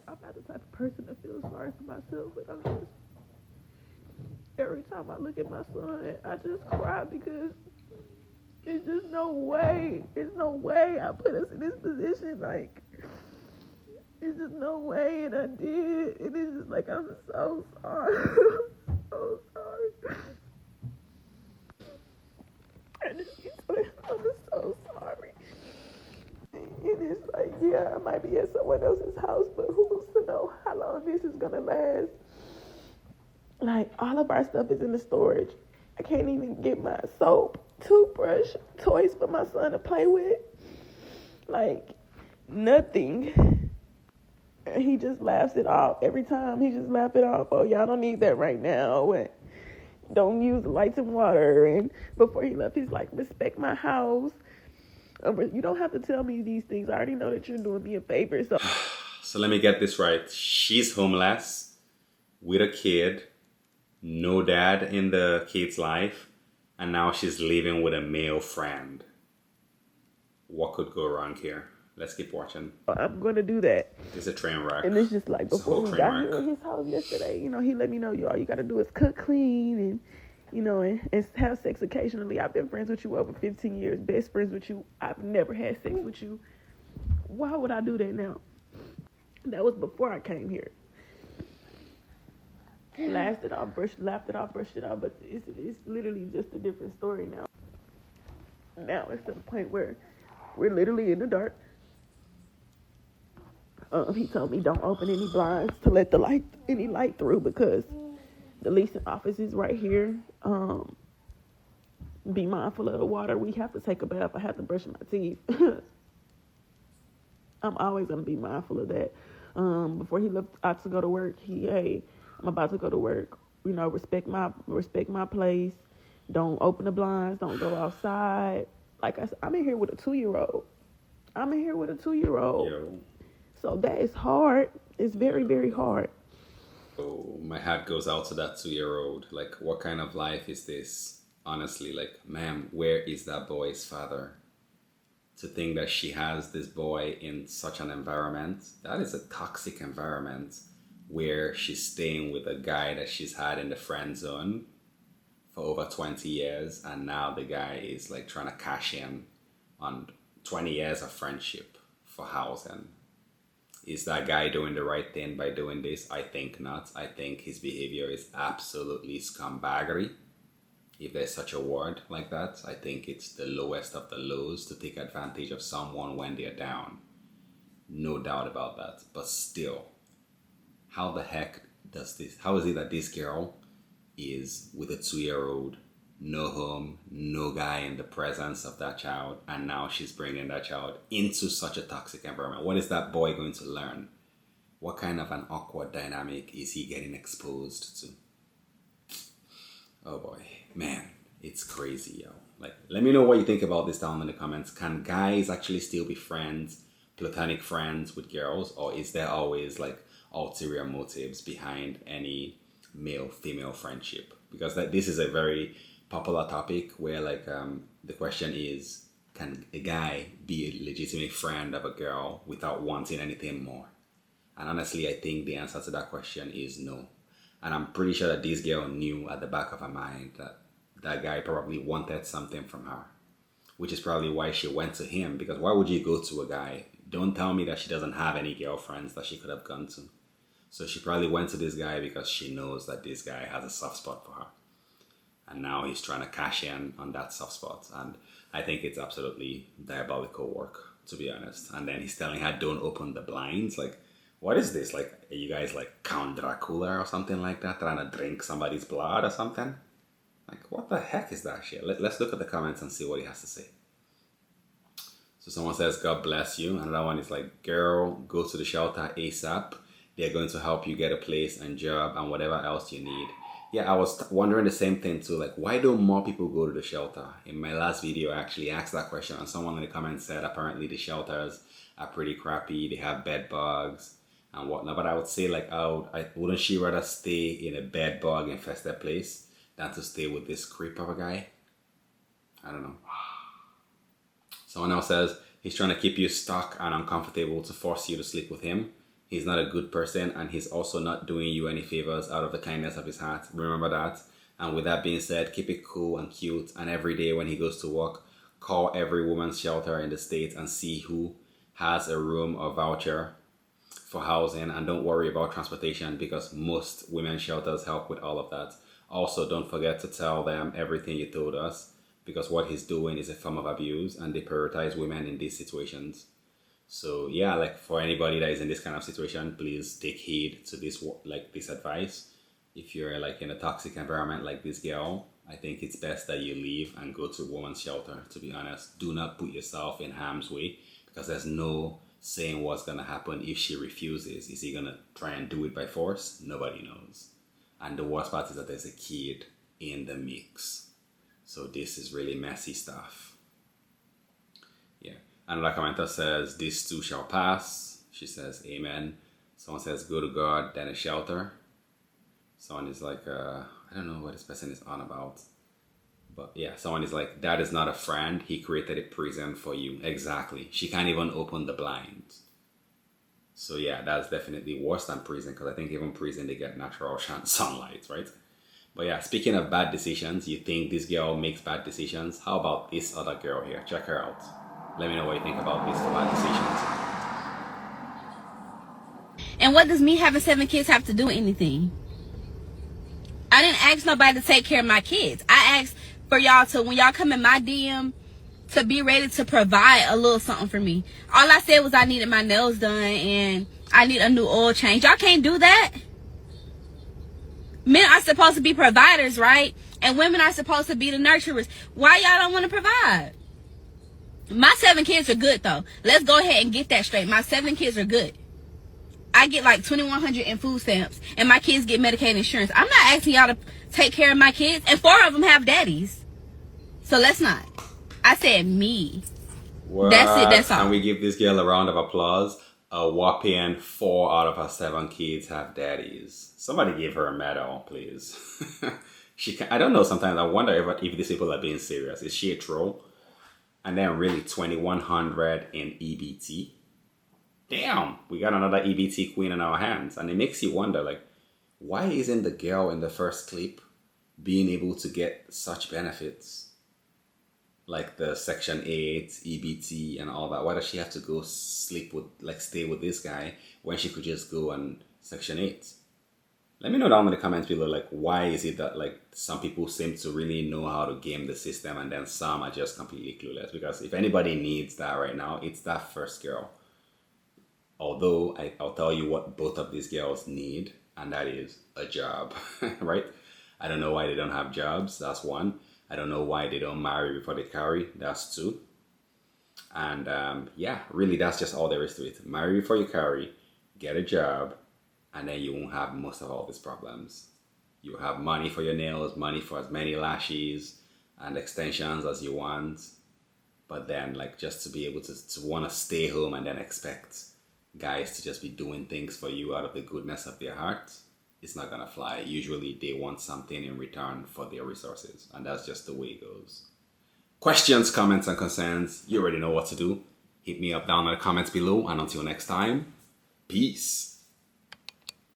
I'm not the type of person that feels sorry for myself, but I'm just, every time I look at my son, I just cry because it's just no way. There's no way I put us in this position. Like, it's just no way, and I did. And it's just like, I'm so sorry. So sorry. I'm so sorry. And it's like, yeah, I might be at someone else's house, but who's to know how long this is gonna last? Like, all of our stuff is in the storage. I can't even get my soap, toothbrush, toys for my son to play with. Like, nothing. And he just laughs it off. Every time he just laughs it off. Oh, y'all don't need that right now. And don't use lights and water. And before he left, he's like, respect my house. You don't have to tell me these things. I already know that you're doing me a favor. So let me get this right. She's homeless with a kid, no dad in the kid's life, and now she's living with a male friend. What could go wrong here? Let's keep watching. I'm going to do that. It's a train wreck. And it's just like, before we got here at his house yesterday, you know, he let me know, all you got to do is cook, clean, and, you know, and have sex occasionally. I've been friends with you over 15 years, best friends with you. I've never had sex with you. Why would I do that now? That was before I came here. Laughed it off, brushed it off, but it's literally just a different story now. Now it's to the point where we're literally in the dark. He told me don't open any blinds to let any light through because the leasing office is right here. Be mindful of the water. We have to take a bath. I have to brush my teeth. I'm always gonna be mindful of that. Before he left out to go to work, I'm about to go to work. You know, respect my place. Don't open the blinds. Don't go outside. Like I said, I'm in here with a 2-year-old. Yo. So that is hard. It's very, very hard. Oh, my hat goes out to that 2-year-old. Like, what kind of life is this? Honestly, like, ma'am, where is that boy's father? To think that she has this boy in such an environment, that is a toxic environment where she's staying with a guy that she's had in the friend zone for over 20 years. And now the guy is like trying to cash in on 20 years of friendship for housing. Is that guy doing the right thing by doing this? I think not. I think his behavior is absolutely scumbaggery. If there's such a word like that, I think it's the lowest of the lows to take advantage of someone when they're down. No doubt about that. But still, how the heck does this? How is it that this girl is with a 2-year-old, no home, no guy in the presence of that child, and now she's bringing that child into such a toxic environment? What is that boy going to learn? What kind of an awkward dynamic is he getting exposed to? Oh boy, man, it's crazy, yo. Like, let me know what you think about this down in the comments. Can guys actually still be friends, platonic friends with girls, or is there always like ulterior motives behind any male-female friendship? Because this is a very popular topic where like the question is, can a guy be a legitimate friend of a girl without wanting anything more? And honestly, I think the answer to that question is no. And I'm pretty sure that this girl knew at the back of her mind that that guy probably wanted something from her, which is probably why she went to him. Because why would you go to a guy? Don't tell me that she doesn't have any girlfriends that she could have gone to. So she probably went to this guy because she knows that this guy has a soft spot for her. And now he's trying to cash in on that soft spot. And I think it's absolutely diabolical work, to be honest. And then he's telling her, don't open the blinds. Like, what is this? Like, are you guys like Count Dracula or something like that? Trying to drink somebody's blood or something? Like, what the heck is that shit? Let's look at the comments and see what he has to say. So someone says, God bless you. Another one is like, girl, go to the shelter ASAP. They're going to help you get a place and job and whatever else you need. Yeah, I was wondering the same thing too. Like, why don't more people go to the shelter? In my last video, I actually asked that question, and someone in the comments said apparently the shelters are pretty crappy. They have bed bugs and whatnot. But I would say, like, wouldn't she rather stay in a bed bug infested place than to stay with this creep of a guy? I don't know. Someone else says he's trying to keep you stuck and uncomfortable to force you to sleep with him. He's not a good person, and he's also not doing you any favors out of the kindness of his heart. Remember that. And with that being said, keep it cool and cute. And every day when he goes to work, call every woman's shelter in the state and see who has a room or voucher for housing. And don't worry about transportation, because most women's shelters help with all of that. Also, don't forget to tell them everything you told us, because what he's doing is a form of abuse, and they prioritize women in these situations. So yeah, like for anybody that is in this kind of situation, please take heed to this advice. If you're like in a toxic environment like this girl, I think it's best that you leave and go to a woman's shelter. To be honest, do not put yourself in harm's way, because there's no saying what's gonna happen if she refuses. Is he gonna try and do it by force? Nobody knows. And the worst part is that there's a kid in the mix. So this is really messy stuff. Yeah. Another commenter says, "This too shall pass." She says, "Amen." Someone says, "Go to God, then a shelter." Someone is like, I don't know what this person is on about. But yeah, someone is like, "That is not a friend. He created a prison for you." Exactly. She can't even open the blinds. So yeah, that's definitely worse than prison, because I think even prison, they get natural sunlight, right? But yeah, speaking of bad decisions, you think this girl makes bad decisions? How about this other girl here? Check her out. Let me know what you think about these bad decisions. And what does me having 7 kids have to do with anything? I didn't ask nobody to take care of my kids. I asked for y'all to, when y'all come in my DM, to be ready to provide a little something for me. All I said was I needed my nails done and I need a new oil change. Y'all can't do that. Men are supposed to be providers, right? And women are supposed to be the nurturers. Why y'all don't want to provide? My 7 kids are good, though. Let's go ahead and get that straight. My 7 kids are good. I get like $2,100 in food stamps, and my kids get Medicaid insurance. I'm not asking y'all to take care of my kids, and 4 of them have daddies. So let's not. I said me. What? That's it. That's all. Can we give this girl a round of applause? A whopping 4 out of her 7 kids have daddies. Somebody give her a medal, please. I don't know. Sometimes I wonder if these people are being serious. Is she a troll? And then really $2,100 in EBT. Damn, we got another EBT queen in our hands. And it makes you wonder, like, why isn't the girl in the first clip being able to get such benefits? Like the Section 8, EBT, and all that. Why does she have to go stay with this guy when she could just go on Section 8? Let me know down in the comments below, like, why is it that, like, some people seem to really know how to game the system and then some are just completely clueless? Because if anybody needs that right now, it's that first girl. Although I'll tell you what both of these girls need, and that is a job, right? I don't know why they don't have jobs. That's one. I don't know why they don't marry before they carry. That's 2. And yeah, really, that's just all there is to it. Marry before you carry, get a job, and then you won't have most of all these problems. You have money for your nails, money for as many lashes and extensions as you want. But then, like, just to be able to want to stay home and then expect guys to just be doing things for you out of the goodness of their heart, it's not gonna fly. Usually they want something in return for their resources, and that's just the way it goes. Questions, comments, and concerns, you already know what to do. Hit me up down in the comments below, and until next time, peace.